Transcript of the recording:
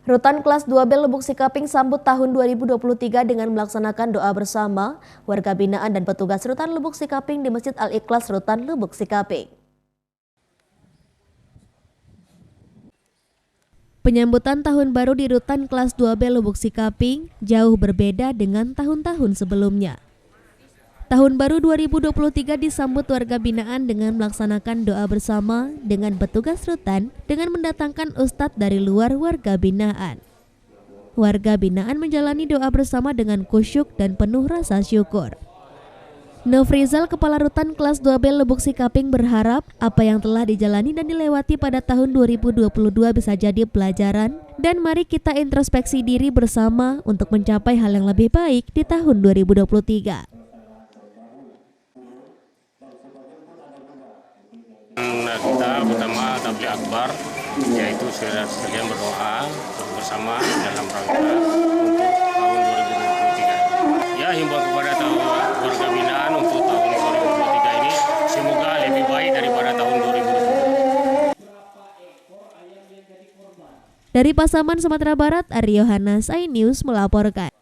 Rutan kelas 2B Lubuk Sikaping sambut tahun 2023 dengan melaksanakan doa bersama warga binaan dan petugas Rutan Lubuk Sikaping di Masjid Al-Ikhlas Rutan Lubuk Sikaping. Penyambutan tahun baru di Rutan kelas 2B Lubuk Sikaping jauh berbeda dengan tahun-tahun sebelumnya. Tahun baru 2023 disambut warga binaan dengan melaksanakan doa bersama dengan petugas rutan dengan mendatangkan ustadz dari luar warga binaan. Warga binaan menjalani doa bersama dengan khusyuk dan penuh rasa syukur. Nofrizal, Kepala Rutan kelas 2B Lubuk Sikaping berharap apa yang telah dijalani dan dilewati pada tahun 2022 bisa jadi pelajaran dan mari kita introspeksi diri bersama untuk mencapai hal yang lebih baik di tahun 2023. Kita pertama tabligh akbar, yaitu sekalian berdoa bersama dalam rangka untuk tahun 2023. Ya, himbauan kepada warga binaan untuk tahun 2023 ini semoga lebih baik daripada tahun 2022. Dari Pasaman, Sumatera Barat, Aryo Hanas, iNews melaporkan.